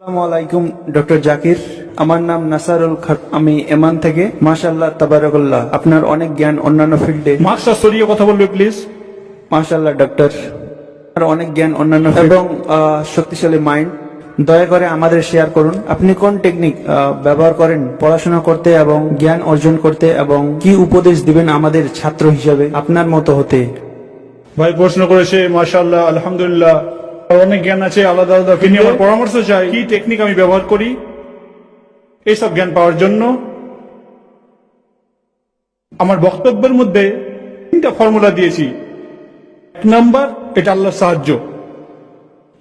আসসালামু আলাইকুম ডক্টর জাকির। আমার নাম নাসারুল খান। আমি এমান থেকে। মাশাআল্লাহ তাবারাকাল্লাহ, আপনার অনেক জ্ঞান অন্যান্য ফিল্ডে। মাস্টার সরিয়ে কথা বলবে প্লিজ। মাশাআল্লাহ ডক্টর, আপনার অনেক জ্ঞান অন্যান্য এবং শক্তিশালী মাইন্ড। দয়া করে আমাদের শেয়ার করুন আপনি কোন টেকনিক ব্যবহার করেন পড়াশোনা করতে এবং জ্ঞান অর্জন করতে, এবং কি উপদেশ দিবেন আমাদের ছাত্র হিসাবে আপনার মতো হতে। ভাই প্রশ্ন করেছে, মাশাআল্লাহ, আলহামদুলিল্লাহ, অনেক জ্ঞান আছে আলাদা আলাদা। তিনি আমার পরামর্শ চাই কি টেকনিক আমি ব্যবহার করি এইসব জ্ঞান পাওয়ার জন্য। আমার বক্তব্যের মধ্যে 3টা ফর্মুলা দিয়েছি। 1 নাম্বার, এটা আল্লাহর সাহায্য।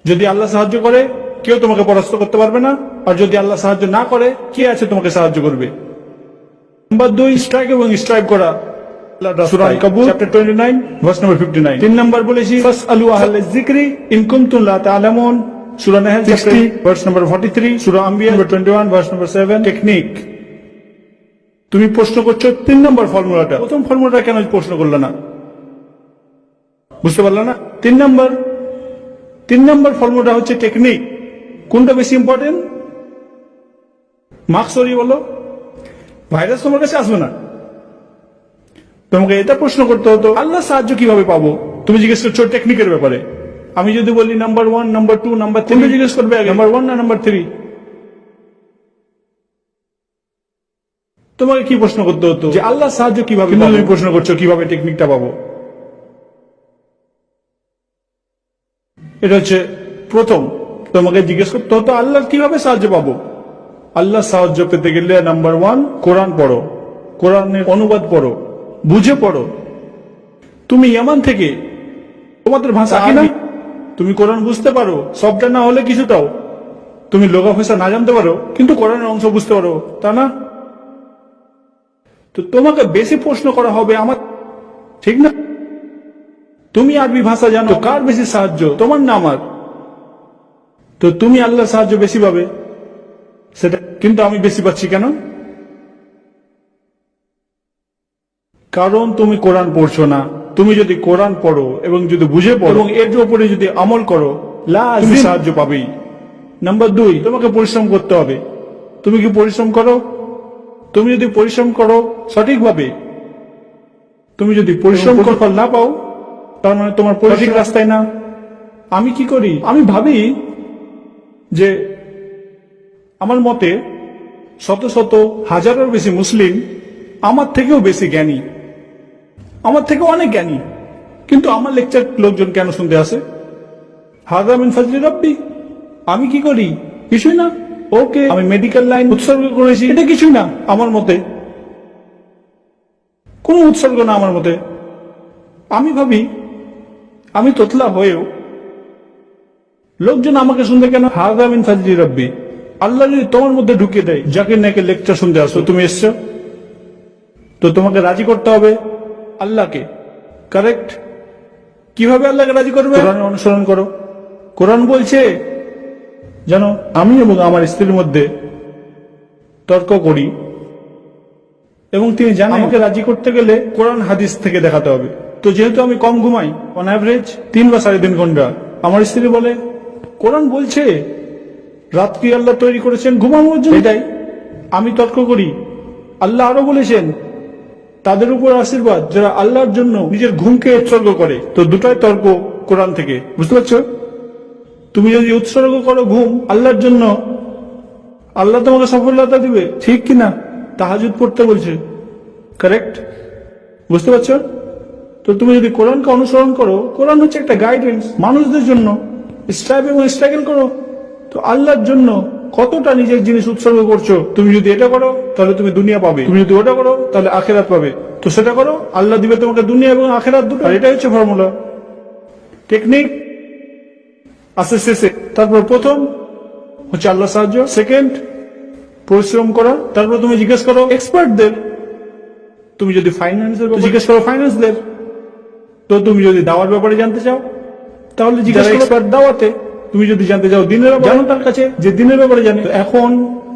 যদি আল্লাহ সাহায্য করে কেউ তোমাকে পরাস্ত করতে পারবে না, আর যদি আল্লাহ সাহায্য না করে কে আছে তোমাকে সাহায্য করবে। নাম্বার 2, স্ট্রাইক এবং স্ট্রাইভ করা। সূরা আল-কাবুর চ্যাপ্টার 29 ভার্স নম্বর 59। 3 নাম্বার বলেছি ফাসআলু আহলাজ যিকরি ইন কুনতুম লা তা'লামুন, সূরা নাহল চ্যাপ্টার 60 ভার্স নম্বর 43, সূরা আম্বিয়া নম্বর 21 ভার্স নম্বর 7। টেকনিক, তুমি প্রশ্ন করছো 3 নম্বর ফর্মুলাটা, প্রথম ফর্মুলাটা কেন প্রশ্ন করলে না? বুঝতে পারলে না? 3 নম্বর ফর্মুলাটা হচ্ছে টেকনিক। কোনটা বেশি ইম্পর্টেন্ট? মার্কস সরিয়ে বলো। ভাইরাস তোমার কাছে আসবে না। তোমাকে এটা প্রশ্ন করতে হতো আল্লাহ সাহায্য কিভাবে পাবো। তুমি জিজ্ঞেস করছো টেকনিকের ব্যাপারে। আমি যদি বলি নাম্বার 1, নাম্বার 2, নাম্বার 3, জিজ্ঞেস করবে আগে নাম্বার 1 না নাম্বার 3? তোমাকে কি প্রশ্ন করতে হতো যে আল্লাহ সাহায্য কিভাবে পাবো? তুমি প্রশ্ন করছো কিভাবে টেকনিকটা পাবো। এটা হচ্ছে প্রথম। তোমাকে জিজ্ঞেস করতে হতো আল্লাহ কিভাবে সাহায্য পাবো। আল্লাহ সাহায্য পেতে গেলে নাম্বার 1, কোরআন পড়ো, কোরআনের অনুবাদ পড়ো, বুঝে পড়ো। তুমি ইয়ামান থেকে, তোমাদের ভাষা কি না, তুমি কোরআন বুঝতে পারো, সবটা না হলে কিছুটাও। তুমি লোগা ভাষা না জানতে পারো কিন্তু কোরআনের অংশ বুঝতে পারো, তা না? তো তোমাকে বেশি প্রশ্ন করা হবে আমার, ঠিক না? তুমি আরবি ভাষা জানো, তো কার বেশি সাহায্য, তোমার না আমার? তো তুমি আল্লাহর সাহায্য বেশি পাবে সেটা, কিন্তু আমি বেশি পাচ্ছি কেন? কারণ তুমি কোরআন পড়ছো না। তুমি যদি কোরআন পড়ো এবং যদি বুঝে পড়ো এবং এর উপরে যদি আমল করো, তুমি সাহায্য পাবেই। নাম্বার 2, তোমাকে পরিশ্রম করতে হবে। তুমি কি পরিশ্রম করো? তুমি যদি পরিশ্রম করো সঠিকভাবে, তুমি যদি পরিশ্রম করে ফল না পাও, তার মানে তোমার সঠিক রাস্তায় না। আমি কি করি, আমি ভাবি যে আমার মতে শত শত হাজারের বেশি মুসলিম আমার থেকেও বেশি জ্ঞানী, আমার থেকে অনেক জ্ঞানী, কিন্তু আমার লেকচার লোকজন কেন শুনতে আসে? হাযা মিন ফাজলি রাব্বি। আমি কি করি? কিছুই না। ওকে, আমি মেডিকেল লাইন উৎসর্গ করেছি, এটা কিছুই না আমার মতে, কোন উৎসর্গ না আমার মতে। আমি ভাবি আমি তোতলা হয়েও লোকজন আমাকে শুনতে কেন? হাযা মিন ফাজলি রাব্বি। আল্লাহ যদি তোমার মধ্যে ঢুকিয়ে দেয়, যাকে নাকি লেকচার শুনতে আসো, তুমি এসছো, তো তোমাকে রাজি করতে হবে আল্লাহকে। কারেক্ট? কিভাবে আল্লাহকে রাজি করবে? কোরআন অনুসরণ করো। কোরআন বলছে জানো, আমি এবং আমার স্ত্রীর মধ্যে তর্ক করি এবং তিনি জানেন আমাকে রাজি করতে গেলে কোরআন হাদিস থেকে দেখাতে হবে। তো যেহেতু আমি কম ঘুমাই, অন অ্যাভারেজ 3 বা 3.5 ঘন্টা, আমার স্ত্রী বলে কোরআন বলছে রাত্রি আল্লাহ তৈরি করেছেন ঘুমানোর জন্য, এটাই আমি তর্ক করি। আল্লাহ আরো বলেছেন তাদের উপর আশীর্বাদ যারা আল্লাহর জন্য নিজের ঘুমকে উৎসর্গ করে। তো দুটাই তর্ক কোরআন থেকে, বুঝতে পারছো? তুমি যদি উৎসর্গ করো ঘুম আল্লাহর জন্য, আল্লাহ তোমাকে সফলতা দিবে, ঠিক কিনা? তাহাজ্জুদ পড়তে বলছে, কারেক্ট? বুঝতে পারছো? তো তুমি যদি কোরআনকে অনুসরণ করো, কোরআন হচ্ছে একটা গাইডেন্স মানুষদের জন্য। স্ট্রাইভ এবং স্ট্রাগল করো, তো আল্লাহর জন্য কতটা নিজের জিনিস উৎসর্গ করছো। তুমি যদি এটা করো তাহলে তুমি দুনিয়া পাবে, তুমি যদি ওটা করো তাহলে আখেরাত পাবে। তো সেটা করো, আল্লাহ দিবে তোমাকে দুনিয়া এবং আখেরাত দুটো। আর এটাই হচ্ছে ফর্মুলা। টেকনিক আছে শেষে। তারপর প্রথম হচ্ছে আল্লাহ সাহায্য, সেকেন্ড পরিশ্রম করা। তারপর তুমি জিজ্ঞেস করো এক্সপার্টদের। তুমি যদি ফাইন্যান্সের জিজ্ঞেস করো ফাইন্যান্সদের। তো তুমি যদি দাওয়ার ব্যাপারে জানতে চাও তাহলে জিজ্ঞেস করো এক্সপার্ট দাওয়াতে। তুমি যদি জানতে চাও দিনের ব্যাপারে, জানো তার কাছে যে দিনের ব্যাপারে জানে। এখন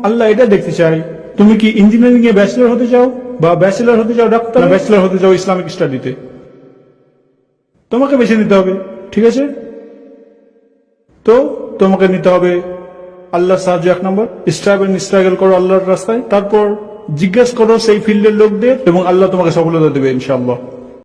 আল্লাহ এটা দেখতে চাই, তুমি কি ইঞ্জিনিয়ারিং এ ব্যাচেলর হতে চাও, বা ব্যাচেলর হতে চাও ডাক্তার, ব্যাচেলর হতে চাও ইসলামিক স্টাডিতে? তোমাকে বেছে নিতে হবে, ঠিক আছে? তো তোমাকে নিতে হবে আল্লাহর সাহায্য 1 নম্বর। স্ট্রাগল করো আল্লাহর রাস্তায়, তারপর জিজ্ঞেস করো সেই ফিল্ডের লোকদের এবং আল্লাহ তোমাকে সফলতা দেবে ইনশাআল্লাহ।